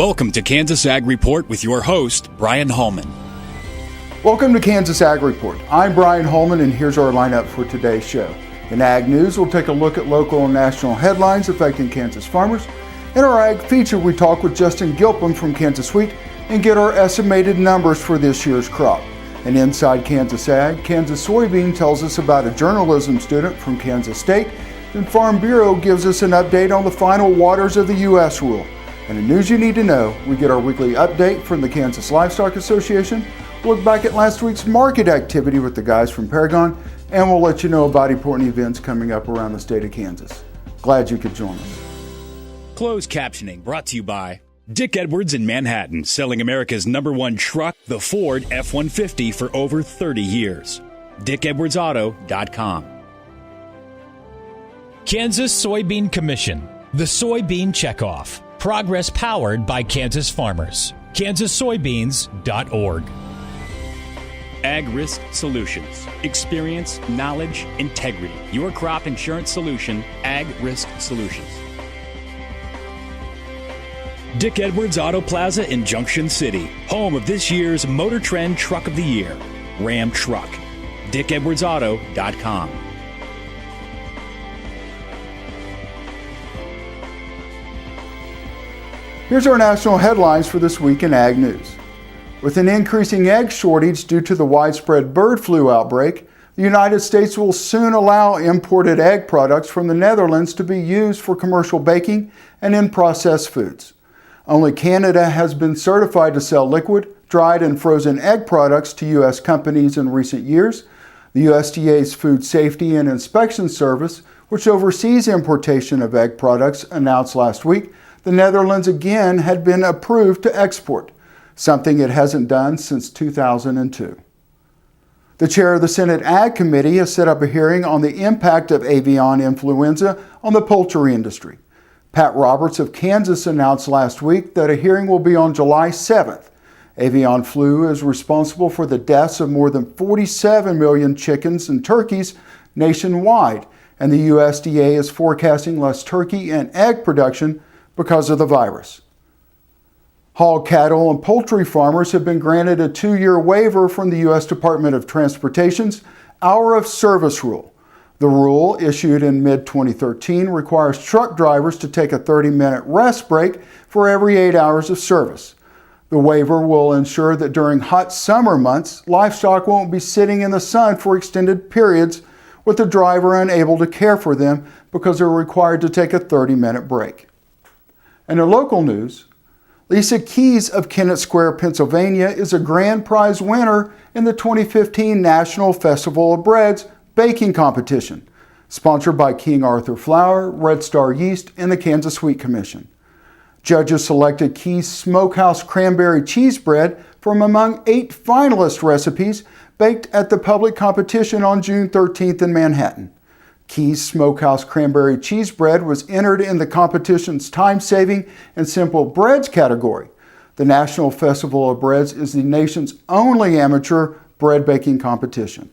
Welcome to Kansas Ag Report with your host, Brian Holman. Welcome to Kansas Ag Report. I'm Brian Holman, and here's our lineup for today's show. In Ag News, we'll take a look at local and national headlines affecting Kansas farmers. In our Ag Feature, we talk with Justin Gilpin from Kansas Wheat and get our estimated numbers for this year's crop. And inside Kansas Ag, Kansas Soybean tells us about a journalism student from Kansas State, and Farm Bureau gives us an update on the final waters of the U.S. rule. And in News You Need to Know, we get our weekly update from the Kansas Livestock Association, look back at last week's market activity with the guys from Paragon, and we'll let you know about important events coming up around the state of Kansas. Glad you could join us. Closed captioning brought to you by Dick Edwards in Manhattan, selling America's #1 truck, the Ford F-150, for over 30 years. DickEdwardsAuto.com. Kansas Soybean Commission, the Soybean Checkoff. Progress powered by Kansas farmers. kansassoybeans.org. Ag Risk Solutions. Experience, knowledge, integrity. Your crop insurance solution, Ag Risk Solutions. Dick Edwards Auto Plaza in Junction City, home of this year's Motor Trend Truck of the Year, Ram Truck. DickEdwardsAuto.com. Here's our national headlines for this week in Ag News. With an increasing egg shortage due to the widespread bird flu outbreak, the United States will soon allow imported egg products from the Netherlands to be used for commercial baking and in processed foods. Only Canada has been certified to sell liquid, dried, and frozen egg products to U.S. companies in recent years. The USDA's Food Safety and Inspection Service, which oversees importation of egg products, announced last week the Netherlands again had been approved to export, something it hasn't done since 2002. The chair of the Senate Ag Committee has set up a hearing on the impact of avian influenza on the poultry industry. Pat Roberts of Kansas announced last week that a hearing will be on July 7th. Avian flu is responsible for the deaths of more than 47 million chickens and turkeys nationwide, and the USDA is forecasting less turkey and egg production because of the virus. Hog cattle and poultry farmers have been granted a 2-year waiver from the U.S. Department of Transportation's Hour of Service rule. The rule, issued in mid-2013, requires truck drivers to take a 30-minute rest break for every 8 hours of service. The waiver will ensure that during hot summer months, livestock won't be sitting in the sun for extended periods with the driver unable to care for them because they're required to take a 30-minute break. And in local news, Lisa Keys of Kennett Square, Pennsylvania, is a grand prize winner in the 2015 National Festival of Breads Baking Competition, sponsored by King Arthur Flour, Red Star Yeast, and the Kansas Wheat Commission. Judges selected Keys' Smokehouse Cranberry Cheese Bread from among 8 finalist recipes baked at the public competition on June 13th in Manhattan. Keys' Smokehouse Cranberry Cheese Bread was entered in the competition's time-saving and simple breads category. The National Festival of Breads is the nation's only amateur bread baking competition.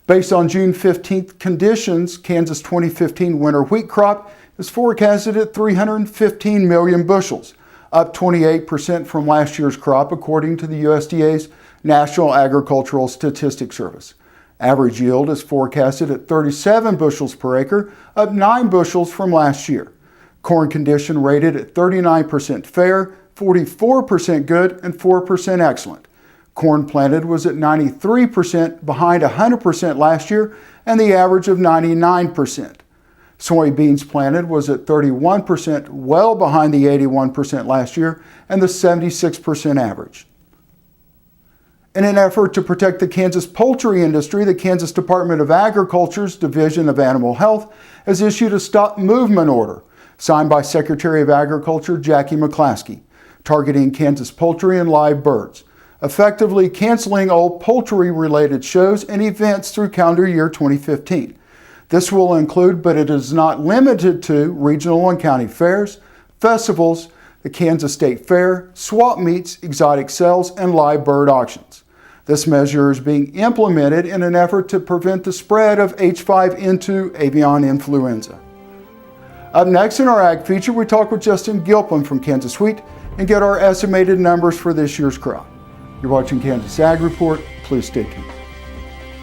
Based on June 15th conditions, Kansas' 2015 winter wheat crop is forecasted at 315 million bushels, up 28% from last year's crop, according to the USDA's National Agricultural Statistics Service. Average yield is forecasted at 37 bushels per acre, up 9 bushels from last year. Corn condition rated at 39% fair, 44% good, and 4% excellent. Corn planted was at 93%, behind 100% last year, and the average of 99%. Soybeans planted was at 31%, well behind the 81% last year, and the 76% average. In an effort to protect the Kansas poultry industry, the Kansas Department of Agriculture's Division of Animal Health has issued a stop movement order signed by Secretary of Agriculture Jackie McClaskey, targeting Kansas poultry and live birds, effectively canceling all poultry-related shows and events through calendar year 2015. This will include, but it is not limited to, regional and county fairs, festivals, the Kansas State Fair, swap meets, exotic sales, and live bird auctions. This measure is being implemented in an effort to prevent the spread of H5N2 avian influenza. Up next in our Ag feature, we talk with Justin Gilpin from Kansas Wheat and get our estimated numbers for this year's crop. You're watching Kansas Ag Report. Please stay tuned.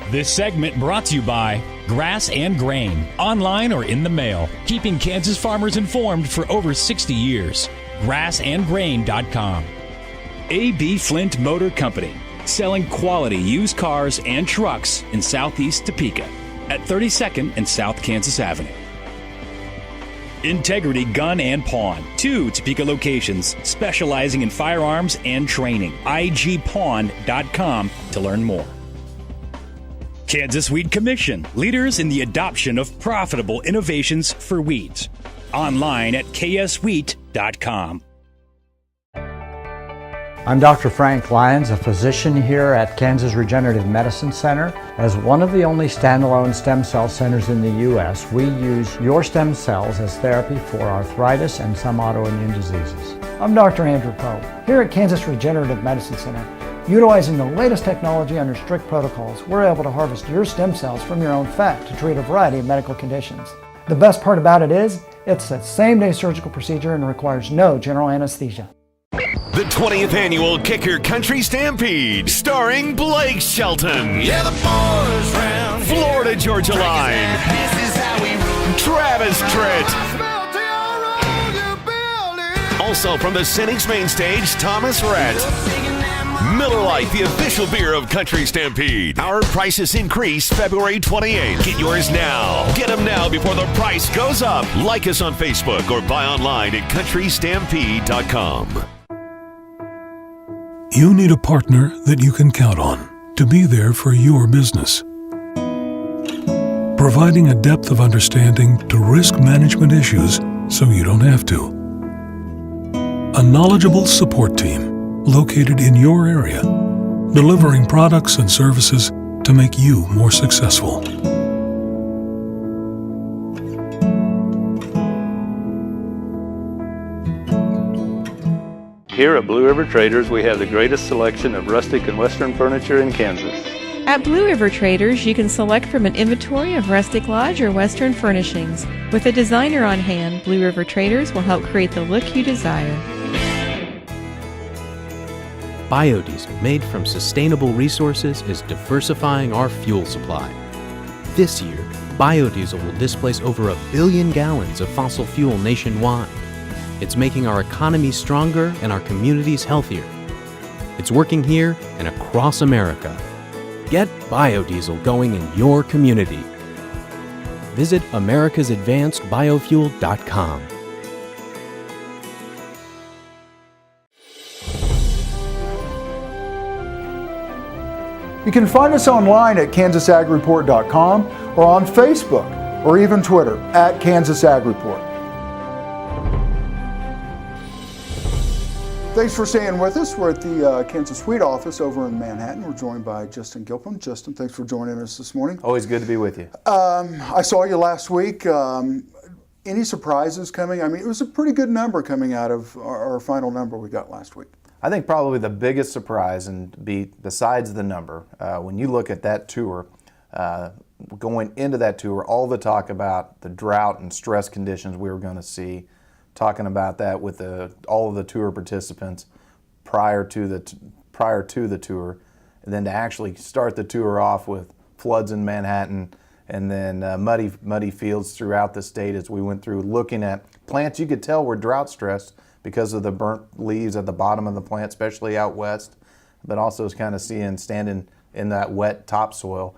This segment brought to you by Grass and Grain, online or in the mail, keeping Kansas farmers informed for over 60 years. GrassandGrain.com. A.B. Flint Motor Company, selling quality used cars and trucks in Southeast Topeka at 32nd and South Kansas Avenue. Integrity Gun and Pawn, 2 Topeka locations specializing in firearms and training. igpawn.com to learn more. Kansas Wheat Commission, leaders in the adoption of profitable innovations for wheat. Online at kswheat.com. I'm Dr. Frank Lyons, a physician here at Kansas Regenerative Medicine Center. As one of the only standalone stem cell centers in the U.S., we use your stem cells as therapy for arthritis and some autoimmune diseases. I'm Dr. Andrew Pope, here at Kansas Regenerative Medicine Center. Utilizing the latest technology under strict protocols, we're able to harvest your stem cells from your own fat to treat a variety of medical conditions. The best part about it is, it's a same-day surgical procedure and requires no general anesthesia. The 20th annual Kicker Country Stampede, starring Blake Shelton. Yeah, the boys round here. Florida Georgia Line. This is how we roll. Travis Tritt. Also from the Cynics main stage, Thomas Rhett. Miller Lite, the official beer of Country Stampede. Our prices increase February 28th. Get yours now. Get them now before the price goes up. Like us on Facebook or buy online at countrystampede.com. You need a partner that you can count on to be there for your business. Providing a depth of understanding to risk management issues so you don't have to. A knowledgeable support team located in your area, delivering products and services to make you more successful. Here at Blue River Traders, we have the greatest selection of rustic and western furniture in Kansas. At Blue River Traders, you can select from an inventory of rustic lodge or western furnishings. With a designer on hand, Blue River Traders will help create the look you desire. Biodiesel made from sustainable resources is diversifying our fuel supply. This year, biodiesel will displace over 1 billion gallons of fossil fuel nationwide. It's making our economy stronger and our communities healthier. It's working here and across America. Get biodiesel going in your community. Visit americasadvancedbiofuel.com. You can find us online at kansasAGreport.com or on Facebook or even Twitter at kansasAGreport. Thanks for staying with us. We're at the Kansas Wheat office over in Manhattan. We're joined by Justin Gilpin. Justin, thanks for joining us this morning. Always good to be with you. I saw you last week. Any surprises coming? I mean, it was a pretty good number coming out of our final number we got last week. I think probably the biggest surprise, and besides the number, when you look at that tour, going into that tour, all the talk about the drought and stress conditions we were going to see, talking about that with all of the tour participants prior to the tour, and then to actually start the tour off with floods in Manhattan and then muddy fields throughout the state as we went through looking at plants you could tell were drought stressed because of the burnt leaves at the bottom of the plant, especially out west, but also kind of standing in that wet topsoil.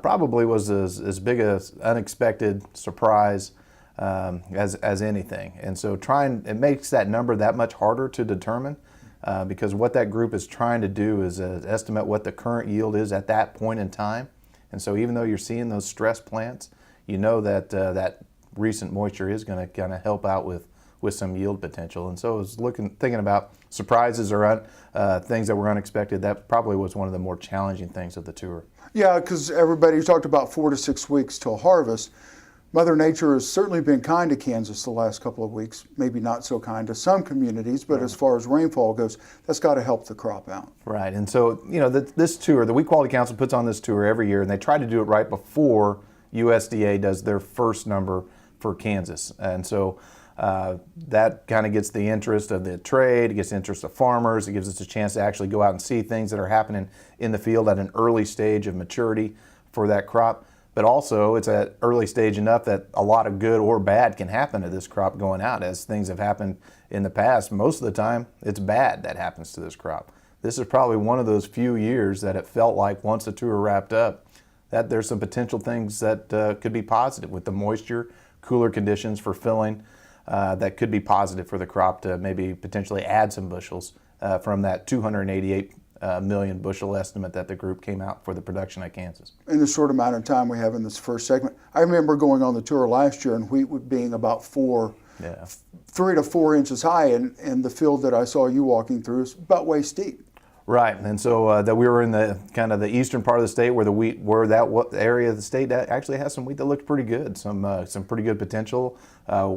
Probably was as big an unexpected surprise as anything. And so it makes that number that much harder to determine because what that group is trying to do is estimate what the current yield is at that point in time. And so even though you're seeing those stress plants, you know that that recent moisture is going to kind of help out with some yield potential. And so I was thinking about surprises or things that were unexpected. That probably was one of the more challenging things of the tour. Yeah, because everybody talked about 4 to 6 weeks till harvest. Mother Nature has certainly been kind to Kansas the last couple of weeks, maybe not so kind to some communities, but as far as rainfall goes, that's got to help the crop out. Right, and so, this tour, the Wheat Quality Council puts on this tour every year, and they try to do it right before USDA does their first number for Kansas. And so that kind of gets the interest of the trade, it gets the interest of farmers, it gives us a chance to actually go out and see things that are happening in the field at an early stage of maturity for that crop. But also it's at early stage enough that a lot of good or bad can happen to this crop going out. As things have happened in the past, most of the time it's bad that happens to this crop. This is probably one of those few years that it felt like once the tour wrapped up that there's some potential things that could be positive with the moisture, cooler conditions for filling, that could be positive for the crop to maybe potentially add some bushels from that 288 million bushel estimate that the group came out for the production at Kansas. In the short amount of time we have in this first segment, I remember going on the tour last year and wheat being about 3 to 4 inches high, and the field that I saw you walking through is about waist deep. Right, and so that we were in the kind of the eastern part of the state where the wheat, area of the state that actually has some wheat that looked pretty good, some pretty good potential.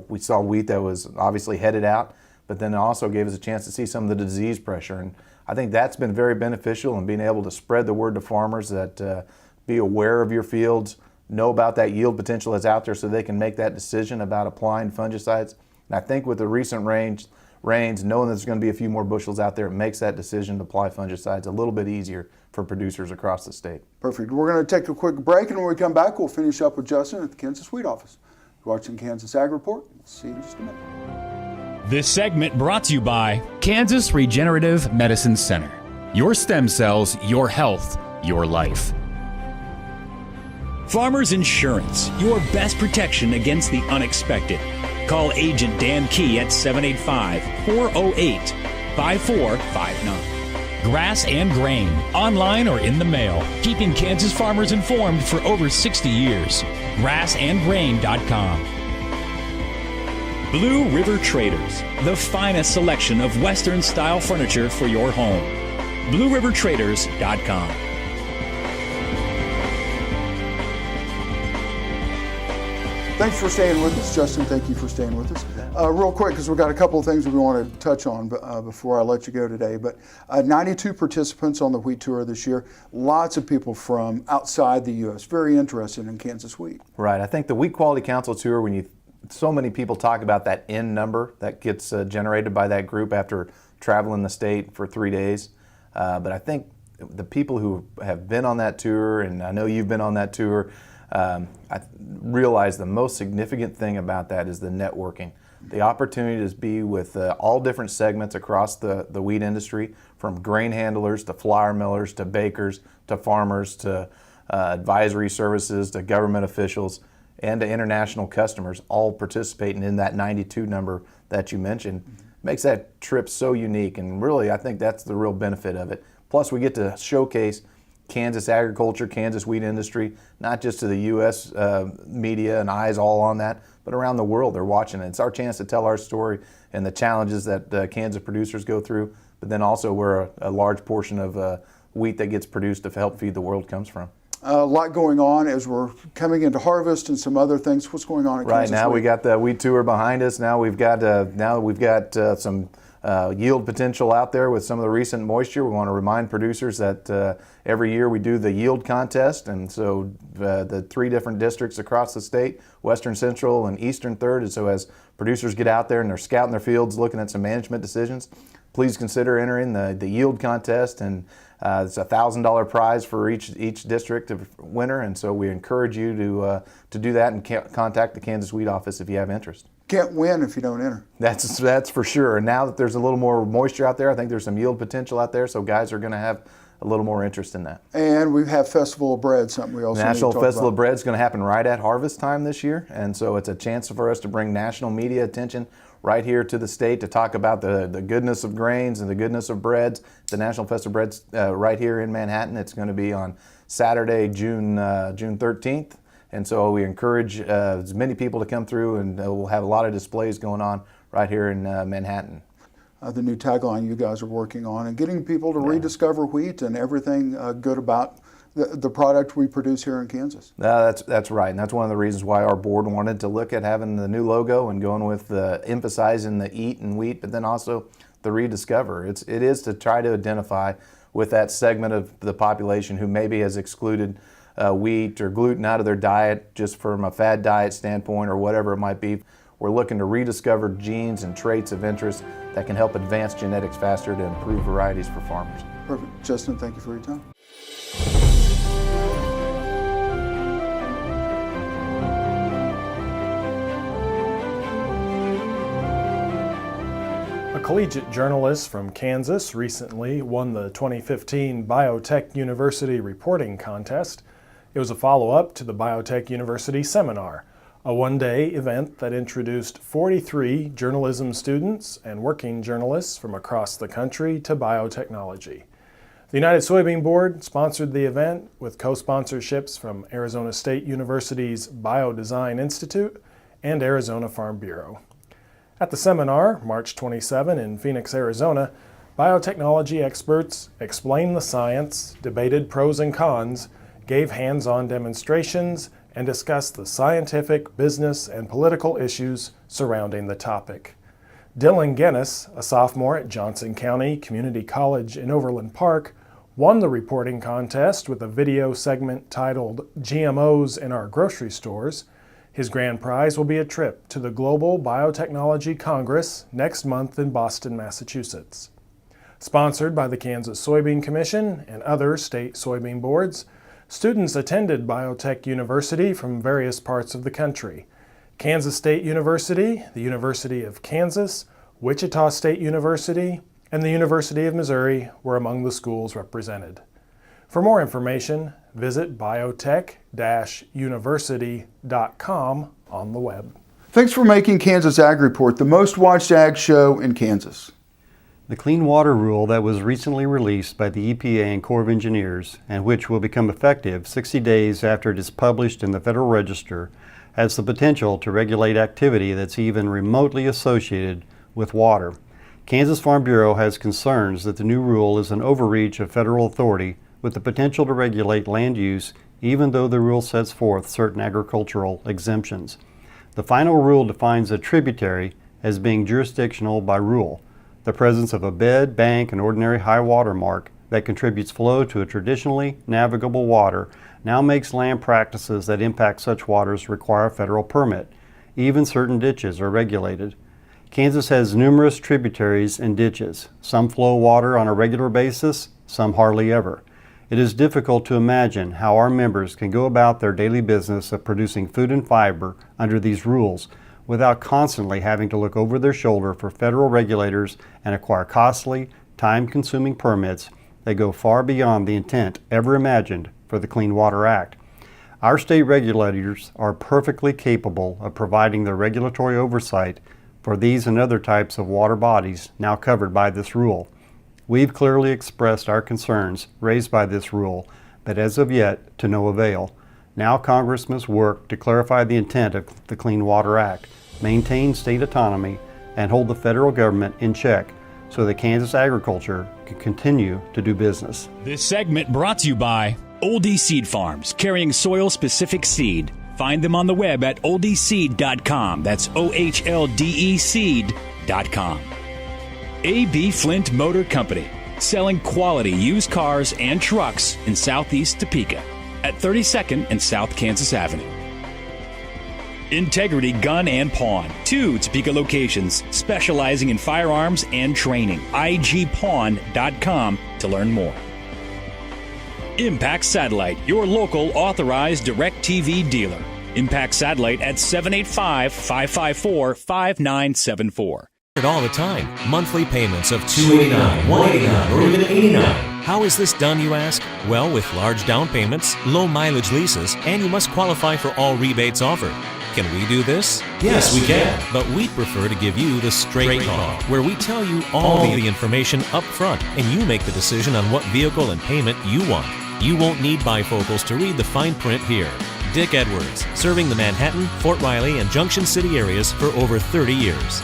We saw wheat that was obviously headed out, but then it also gave us a chance to see some of the disease pressure, and I think that's been very beneficial in being able to spread the word to farmers that be aware of your fields, know about that yield potential that's out there so they can make that decision about applying fungicides. And I think with the recent rains, knowing there's going to be a few more bushels out there, it makes that decision to apply fungicides a little bit easier for producers across the state. Perfect. We're going to take a quick break, and when we come back, we'll finish up with Justin at the Kansas Wheat Office. You're watching Kansas Ag Report. We'll see you in just a minute. This segment brought to you by Kansas Regenerative Medicine Center. Your stem cells, your health, your life. Farmers Insurance, your best protection against the unexpected. Call Agent Dan Key at 785-408-5459. Grass and Grain, online or in the mail, keeping Kansas farmers informed for over 60 years. GrassandGrain.com. Blue River Traders, the finest selection of Western-style furniture for your home. BlueRiverTraders.com. Thanks for staying with us. Justin, thank you for staying with us. Real quick, because we've got a couple of things we want to touch on before I let you go today. But 92 participants on the wheat tour this year. Lots of people from outside the U.S. very interested in Kansas wheat. Right. I think the Wheat Quality Council tour, so many people talk about that end number that gets generated by that group after traveling the state for 3 days. But I think the people who have been on that tour, and I know you've been on that tour, I realize the most significant thing about that is the networking. The opportunity to be with all different segments across the wheat industry, from grain handlers to flour millers to bakers to farmers to advisory services to government officials and to international customers, all participating in that 92 number that you mentioned. Makes that trip so unique, and really I think that's the real benefit of it. Plus we get to showcase Kansas agriculture, Kansas wheat industry, not just to the U.S. Media and eyes all on that, but around the world they're watching it. It's our chance to tell our story and the challenges that Kansas producers go through, but then also where a large portion of wheat that gets produced to help feed the world comes from. A lot going on as we're coming into harvest and some other things. What's going on at Kansas Right now wheat? we got the wheat tour behind us. Now we've got some yield potential out there with some of the recent moisture. We want to remind producers that every year we do the yield contest, and so the 3 different districts across the state, Western Central and Eastern Third, and so as producers get out there and they're scouting their fields looking at some management decisions, please consider entering the yield contest, and it's a $1,000 prize for each district of winner, and so we encourage you to do that and contact the Kansas Wheat Office if you have interest. Can't win if you don't enter. That's for sure. And now that there's a little more moisture out there, I think there's some yield potential out there, so guys are going to have a little more interest in that. And we have Festival of Bread, something we also National need to talk Festival about. of Bread is going to happen right at harvest time this year, and so it's a chance for us to bring national media attention right here to the state to talk about the goodness of grains and the goodness of breads. The National Festival of Bread's right here in Manhattan. It's going to be on Saturday, June 13th. And so we encourage as many people to come through, and we'll have a lot of displays going on right here in Manhattan. The new tagline you guys are working on, and getting people to rediscover wheat and everything good about the product we produce here in Kansas. That's right, and that's one of the reasons why our board wanted to look at having the new logo and going with emphasizing the eat and wheat, but then also the rediscover. It is to try to identify with that segment of the population who maybe has excluded wheat or gluten out of their diet just from a fad diet standpoint or whatever it might be. We're looking to rediscover genes and traits of interest that can help advance genetics faster to improve varieties for farmers. Perfect. Justin, thank you for your time. A collegiate journalist from Kansas recently won the 2015 Biotech University Reporting Contest. It was a follow-up to the Biotech University Seminar, a one-day event that introduced 43 journalism students and working journalists from across the country to biotechnology. The United Soybean Board sponsored the event with co-sponsorships from Arizona State University's Biodesign Institute and Arizona Farm Bureau. At the seminar, March 27 in Phoenix, Arizona, biotechnology experts explained the science, debated pros and cons, gave hands-on demonstrations, and discussed the scientific, business, and political issues surrounding the topic. Dylan Guinness, a sophomore at Johnson County Community College in Overland Park, won the reporting contest with a video segment titled GMOs in Our Grocery Stores. His grand prize will be a trip to the Global Biotechnology Congress next month in Boston, Massachusetts. Sponsored by the Kansas Soybean Commission and other state soybean boards, students attended Biotech University from various parts of the country. Kansas State University, the University of Kansas, Wichita State University, and the University of Missouri were among the schools represented. For more information, visit biotech-university.com on the web. Thanks for making Kansas Ag Report the most watched ag show in Kansas. The Clean Water Rule that was recently released by the EPA and Corps of Engineers, and which will become effective 60 days after it is published in the Federal Register, has the potential to regulate activity that's even remotely associated with water. Kansas Farm Bureau has concerns that the new rule is an overreach of federal authority with the potential to regulate land use, even though the rule sets forth certain agricultural exemptions. The final rule defines a tributary as being jurisdictional by rule. The presence of a bed, bank, and ordinary high water mark that contributes flow to a traditionally navigable water now makes land practices that impact such waters require a federal permit. Even certain ditches are regulated. Kansas has numerous tributaries and ditches. Some flow water on a regular basis, some hardly ever. It is difficult to imagine how our members can go about their daily business of producing food and fiber under these rules without constantly having to look over their shoulder for federal regulators and acquire costly, time-consuming permits that go far beyond the intent ever imagined for the Clean Water Act. Our state regulators are perfectly capable of providing the regulatory oversight for these and other types of water bodies now covered by this rule. We've clearly expressed our concerns raised by this rule, but as of yet, to no avail. Now Congress must work to clarify the intent of the Clean Water Act, maintain state autonomy, and hold the federal government in check so that Kansas agriculture can continue to do business. This segment brought to you by Oldie Seed Farms, carrying soil-specific seed. Find them on the web at oldieseed.com. That's OHLDE seed.com. A.B. Flint Motor Company, selling quality used cars and trucks in southeast Topeka at 32nd and South Kansas Avenue. Integrity Gun and Pawn, 2 Topeka locations specializing in firearms and training. igpawn.com to learn more. Impact Satellite, your local authorized DirecTV dealer. Impact Satellite at 785-554-5974. All the time. Monthly payments of $289, $189, or even $89. How is this done, you ask? Well, with large down payments, low mileage leases, and you must qualify for all rebates offered. Can we do this? Yes, we can. But we'd prefer to give you the straight call, where we tell you all the information up front, and you make the decision on what vehicle and payment you want. You won't need bifocals to read the fine print here. Dick Edwards, serving the Manhattan, Fort Riley, and Junction City areas for over 30 years.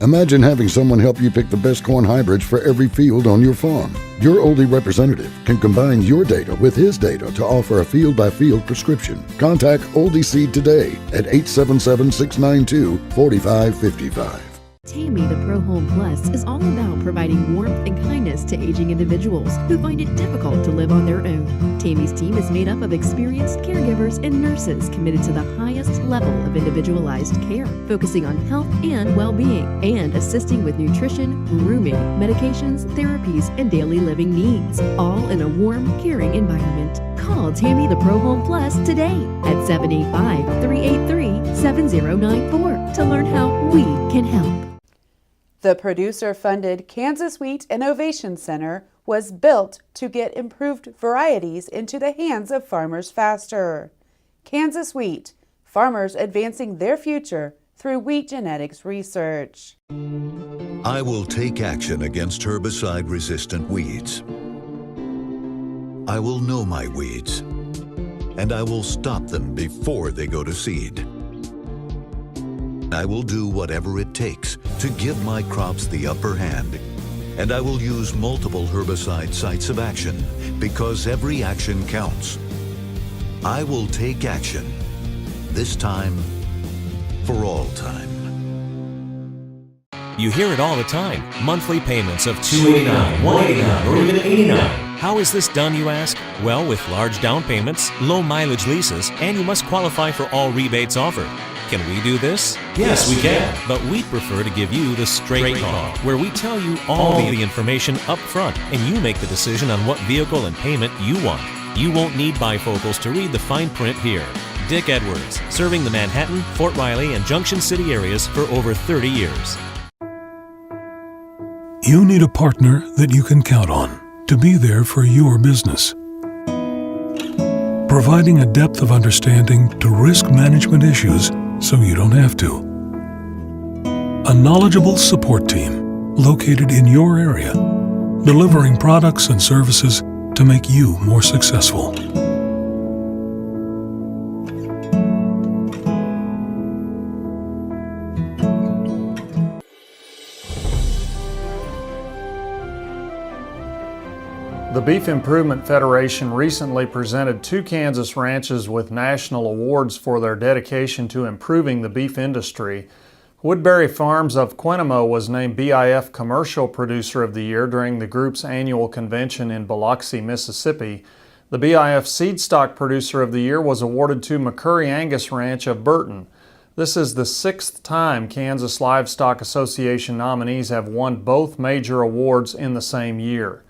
Imagine having someone help you pick the best corn hybrids for every field on your farm. Your Oldie representative can combine your data with his data to offer a field-by-field prescription. Contact Oldie Seed today at 877-692-4555. Tammy the Pro Home Plus is all about providing warmth and kindness to aging individuals who find it difficult to live on their own. Tammy's team is made up of experienced caregivers and nurses committed to the highest level of individualized care, focusing on health and well-being, and assisting with nutrition, grooming, medications, therapies, and daily living needs, all in a warm, caring environment. Call Tammy the Pro Home Plus today at 785-383-7094 to learn how we can help. The producer-funded Kansas Wheat Innovation Center was built to get improved varieties into the hands of farmers faster. Kansas Wheat, farmers advancing their future through wheat genetics research. I will take action against herbicide-resistant weeds. I will know my weeds, and I will stop them before they go to seed. I will do whatever it takes to give my crops the upper hand, and I will use multiple herbicide sites of action because every action counts. I will take action, this time for all time. You hear it all the time. Monthly payments of $289, $189, or even $89. How is this done, you ask? Well, with large down payments, low mileage leases, and you must qualify for all rebates offered. Can we do this? Yes, we can. But we'd prefer to give you the straight call, where we tell you all the information up front, and you make the decision on what vehicle and payment you want. You won't need bifocals to read the fine print here. Dick Edwards, serving the Manhattan, Fort Riley, and Junction City areas for over 30 years. You need a partner that you can count on to be there for your business. Providing a depth of understanding to risk management issues so you don't have to. A knowledgeable support team located in your area, delivering products and services to make you more successful. The Beef Improvement Federation recently presented 2 Kansas ranches with national awards for their dedication to improving the beef industry. Woodbury Farms of Quennemo was named BIF Commercial Producer of the Year during the group's annual convention in Biloxi, Mississippi. The BIF Seed Stock Producer of the Year was awarded to McCurry Angus Ranch of Burton. This is the 6th time Kansas Livestock Association nominees have won both major awards in the same year.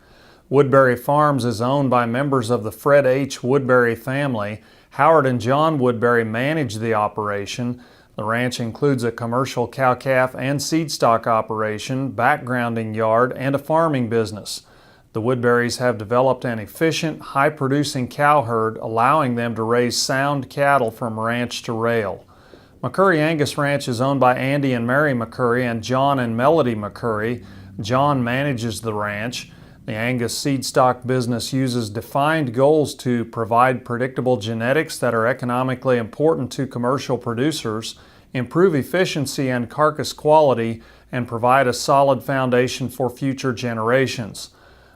Woodbury Farms is owned by members of the Fred H. Woodbury family. Howard and John Woodbury manage the operation. The ranch includes a commercial cow-calf and seed stock operation, backgrounding yard, and a farming business. The Woodburys have developed an efficient, high-producing cow herd, allowing them to raise sound cattle from ranch to rail. McCurry Angus Ranch is owned by Andy and Mary McCurry and John and Melody McCurry. John manages the ranch. The Angus seed stock business uses defined goals to provide predictable genetics that are economically important to commercial producers, improve efficiency and carcass quality, and provide a solid foundation for future generations.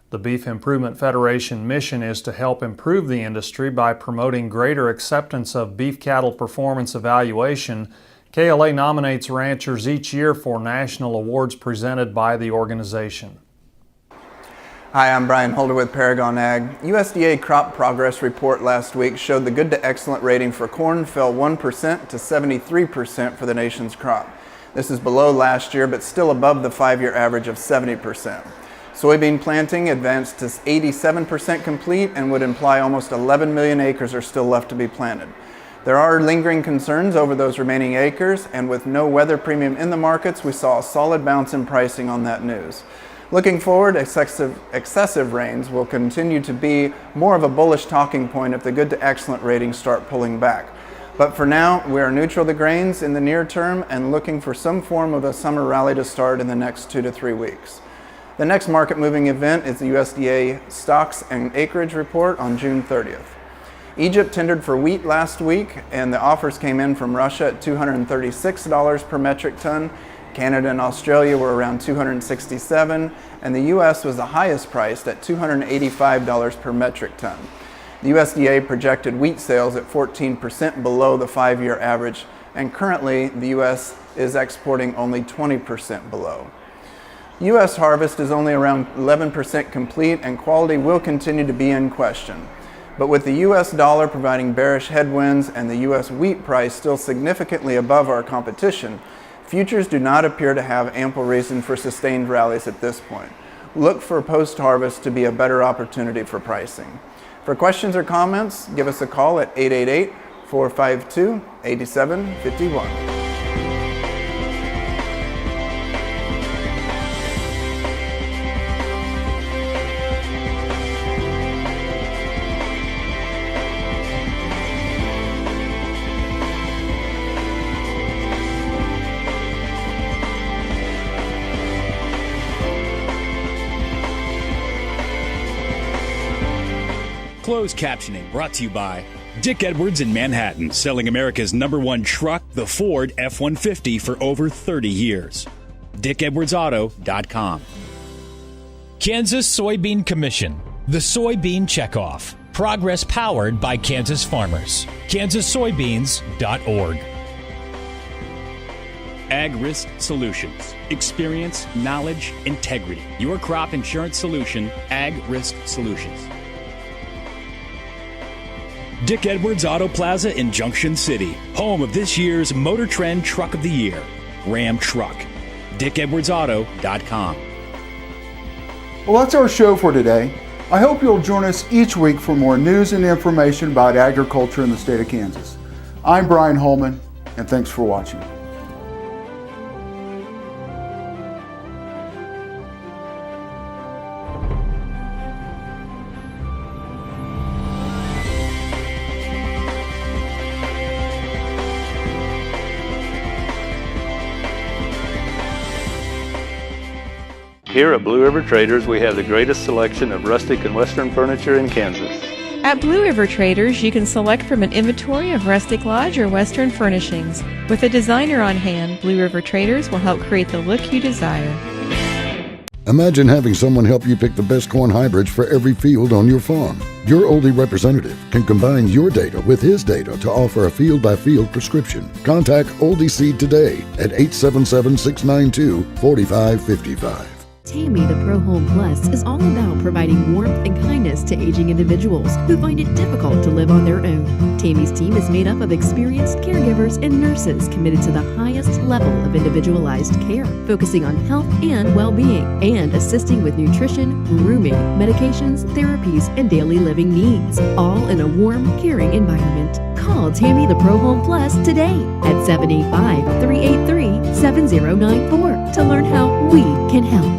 The Beef Improvement Federation mission is to help improve the industry by promoting greater acceptance of beef cattle performance evaluation. KLA nominates ranchers each year for national awards presented by the organization. Hi, I'm Brian Holder with Paragon Ag. USDA Crop Progress Report last week showed the good to excellent rating for corn fell 1% to 73% for the nation's crop. This is below last year, but still above the 5-year average of 70%. Soybean planting advanced to 87% complete and would imply almost 11 million acres are still left to be planted. There are lingering concerns over those remaining acres, and with no weather premium in the markets, we saw a solid bounce in pricing on that news. Looking forward, excessive rains will continue to be more of a bullish talking point if the good to excellent ratings start pulling back. But for now, we are neutral to grains in the near term and looking for some form of a summer rally to start in the next 2 to 3 weeks. The next market moving event is the USDA Stocks and Acreage Report on June 30th. Egypt tendered for wheat last week, and the offers came in from Russia at $236 per metric ton. Canada and Australia were around $267, and the U.S. was the highest priced at $285 per metric ton. The USDA projected wheat sales at 14% below the 5-year average and currently the U.S. is exporting only 20% below. U.S. harvest is only around 11% complete, and quality will continue to be in question. But with the U.S. dollar providing bearish headwinds and the U.S. wheat price still significantly above our competition, futures do not appear to have ample reason for sustained rallies at this point. Look for post-harvest to be a better opportunity for pricing. For questions or comments, give us a call at 888-452-8751. Closed captioning brought to you by Dick Edwards in Manhattan, selling America's #1 truck, the Ford F-150, for over 30 years. DickEdwardsAuto.com. Kansas Soybean Commission, the Soybean Checkoff. Progress powered by Kansas farmers. kansassoybeans.org. Ag Risk Solutions. Experience, knowledge, integrity. Your crop insurance solution, Ag Risk Solutions. Dick Edwards Auto Plaza in Junction City, home of this year's Motor Trend Truck of the Year, Ram Truck. DickEdwardsAuto.com. Well, that's our show for today. I hope you'll join us each week for more news and information about agriculture in the state of Kansas. I'm Brian Holman, and thanks for watching. Here at Blue River Traders, we have the greatest selection of rustic and western furniture in Kansas. At Blue River Traders, you can select from an inventory of rustic lodge or western furnishings. With a designer on hand, Blue River Traders will help create the look you desire. Imagine having someone help you pick the best corn hybrids for every field on your farm. Your Oldie representative can combine your data with his data to offer a field-by-field prescription. Contact Oldie Seed today at 877-692-4555. Tammy the Pro Home Plus is all about providing warmth and kindness to aging individuals who find it difficult to live on their own. Tammy's team is made up of experienced caregivers and nurses committed to the highest level of individualized care, focusing on health and well-being, and assisting with nutrition, grooming, medications, therapies, and daily living needs, all in a warm, caring environment. Call Tammy the Pro Home Plus today at 785-383-7094 to learn how we can help.